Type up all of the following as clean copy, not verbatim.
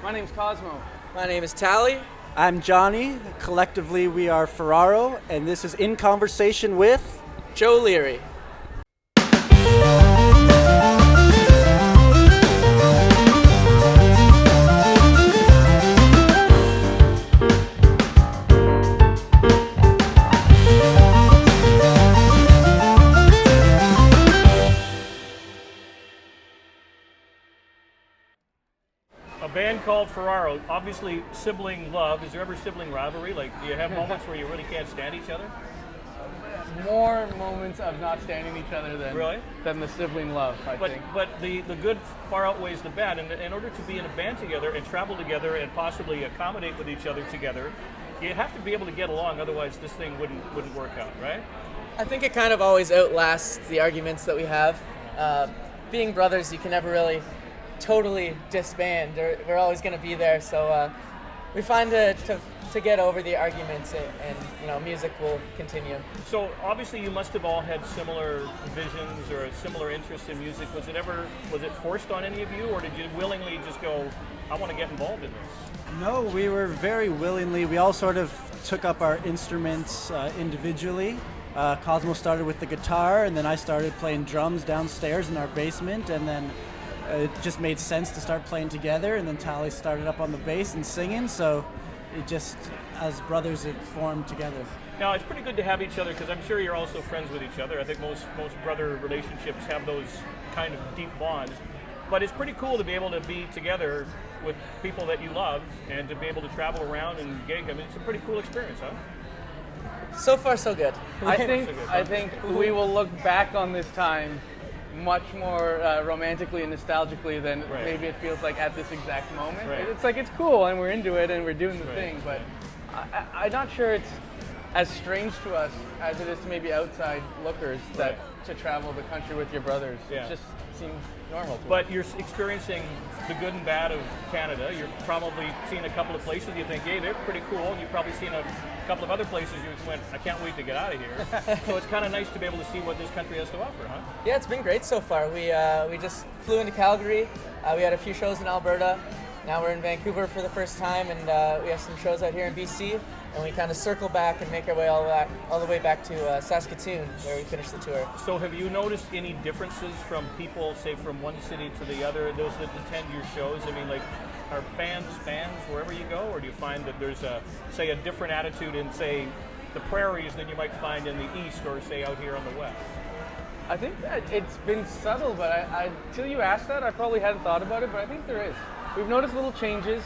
My name's Cosmo. My name is Tally. I'm Johnny. Collectively, we are Ferraro, and this is In Conversation with Joe Leary. A band called Ferraro, obviously sibling love. Is there ever sibling rivalry? Like, do you have moments where you really can't stand each other? More moments of not standing each other than the sibling love, I think. But the good far outweighs the bad. And in order to be in a band together and travel together and possibly accommodate with each other together, you have to be able to get along. Otherwise, this thing wouldn't work out, right? I think it kind of always outlasts the arguments that we have. Being brothers, you can never really totally disband. We're always going to be there, so we find to get over the arguments, and music will continue. So obviously you must have all had similar visions or a similar interest in music. Was it forced on any of you, or did you willingly just go, I want to get involved in this? No, we were very willingly. We all sort of took up our instruments individually. Cosmo started with the guitar, and then I started playing drums downstairs in our basement, and then it just made sense to start playing together, and then Tally started up on the bass and singing, so it just, as brothers, it formed together. Now, it's pretty good to have each other, because I'm sure you're also friends with each other. I think most brother relationships have those kind of deep bonds. But it's pretty cool to be able to be together with people that you love and to be able to travel around and gig. I mean, it's a pretty cool experience, huh? So far, so good. I think we will look back on this time much more romantically and nostalgically than maybe it feels like at this exact moment. Right. It's like, it's cool and we're into it and we're doing the thing, but I'm not sure it's as strange to us as it is to maybe outside lookers that to travel the country with your brothers. Yeah. It just seems normal to us. But you're experiencing the good and bad of Canada. You're probably seen a couple of places you think, hey, they're pretty cool. And you've probably seen a couple of other places you went, I can't wait to get out of here. So it's kind of nice to be able to see what this country has to offer, huh? Yeah, it's been great so far. We just flew into Calgary. We had a few shows in Alberta. Now we're in Vancouver for the first time, and we have some shows out here in BC. And we kind of circle back and make our way all the way back to Saskatoon, where we finish the tour. So have you noticed any differences from people, say, from one city to the other, those that attend your shows? I mean, like, are fans wherever you go, or do you find that there's a different attitude in, say, the prairies than you might find in the east, or say out here on the west? I think that it's been subtle, but I till you asked that, I probably hadn't thought about it, but I think there is. We've noticed little changes,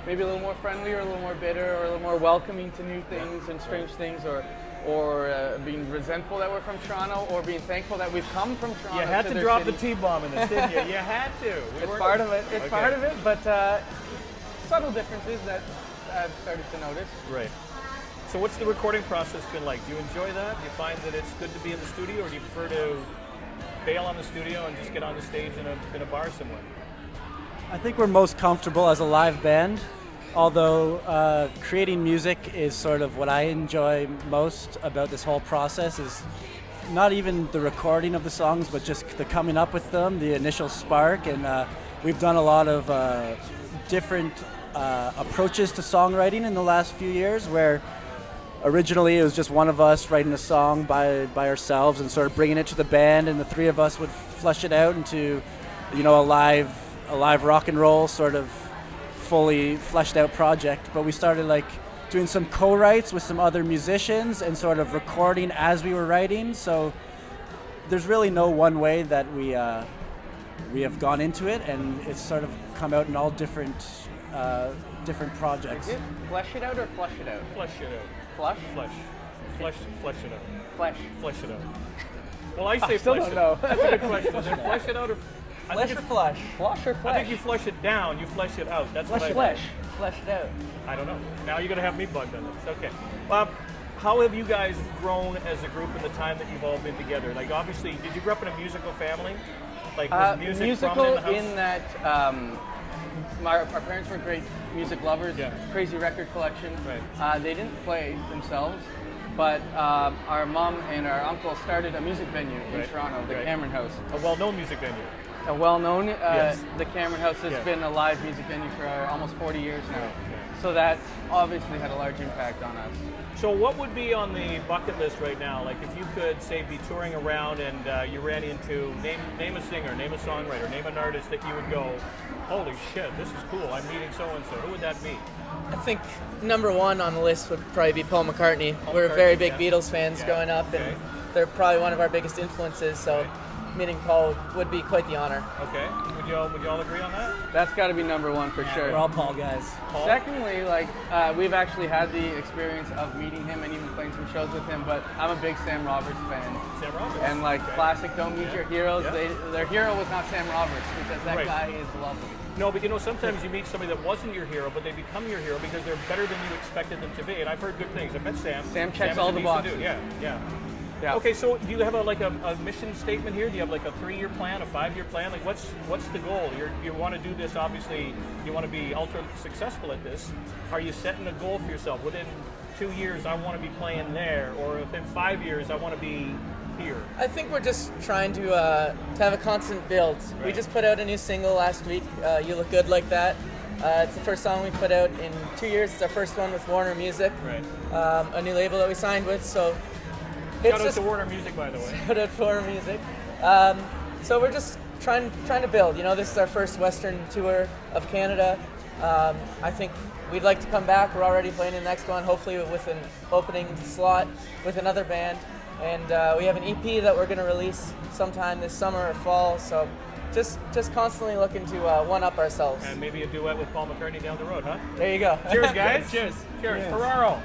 maybe a little more friendly or a little more bitter or a little more welcoming to new things and strange things, or being resentful that we're from Toronto, or being thankful that we've come from Toronto. You had to to drop city. the T-bomb in this, didn't you? You had to. It's part of it. It's part of it, but subtle differences that I've started to notice. Right. So what's the recording process been like? Do you enjoy that? Do you find that it's good to be in the studio, or do you prefer to bail on the studio and just get on the stage in a bar somewhere? I think we're most comfortable as a live band, although creating music is sort of what I enjoy most about this whole process, is not even the recording of the songs, but just the coming up with them, the initial spark. And we've done a lot of different approaches to songwriting in the last few years, where originally it was just one of us writing a song by ourselves and sort of bringing it to the band, and the three of us would flesh it out into, a live rock and roll sort of fully fleshed out project. But we started like doing some co-writes with some other musicians and sort of recording as we were writing. So there's really no one way that we have gone into it, and it's sort of come out in all different projects. Is it flesh it out or flush it out? Flesh it out. Flush? Flesh it out. Flesh. Flesh it out. Well, I say still flesh don't it know. out. That's a good question. Is it flesh it out or... Flesh or flush? Flush or flesh? I think you flush it down, you flesh it out. That's what I Flesh. Flesh it out. I don't know. Now you're going to have me bugged on this. Okay. How have you guys grown as a group in the time that you've all been together? Like, obviously, did you grow up in a musical family? Like, was music musical prominent in the house? in that our parents were great music lovers, crazy record collection. Right. They didn't play themselves, but our mom and our uncle started a music venue in Toronto, the Cameron House. A well-known music venue. well-known. Yes. The Cameron House has Yeah. been a live music venue for almost 40 years now. So that obviously had a large impact on us. So what would be on the bucket list right now? Like if you could, say, be touring around and you ran into, name a singer, name a songwriter, name an artist that you would go, holy shit, this is cool, I'm meeting so-and-so. Who would that be? I think number one on the list would probably be Paul McCartney. We're McCartney, very big yeah. Beatles fans Yeah, growing up, okay. and they're probably one of our biggest influences. So meeting Paul would be quite the honor. Okay, would you all agree on that? That's got to be number one for sure. We're all Paul guys. Paul? Secondly, like we've actually had the experience of meeting him and even playing some shows with him, but I'm a big Sam Roberts fan. Sam Roberts. And like Okay. classic Don't Meet Your Heroes, Yeah. their hero was not Sam Roberts because that Right. guy is lovely. No, but you know, sometimes you meet somebody that wasn't your hero, but they become your hero because they're better than you expected them to be. And I've heard good things. I've met Sam. Sam checks is all a the decent dude. boxes. Yeah. Yeah. Okay, so do you have a mission statement here? Do you have like a 3-year plan, a 5-year plan? Like what's the goal? You want to do this, obviously, you want to be ultra successful at this. Are you setting a goal for yourself? Within 2 years, I want to be playing there, or within 5 years, I want to be here. I think we're just trying to have a constant build. We Right. just put out a new single last week, You Look Good Like That. It's the first song we put out in 2 years. It's our first one with Warner Music, Right. a new label that we signed with. So Shout out to Warner Music, by the way. Shout out to Warner Music. So we're just trying to build. You know, this is our first Western tour of Canada. I think we'd like to come back. We're already playing the next one, hopefully with an opening slot with another band. And we have an EP that we're going to release sometime this summer or fall. So just constantly looking to one-up ourselves. And maybe a duet with Paul McCartney down the road, huh? There you go. Cheers, guys. Cheers. Cheers. Ferraro.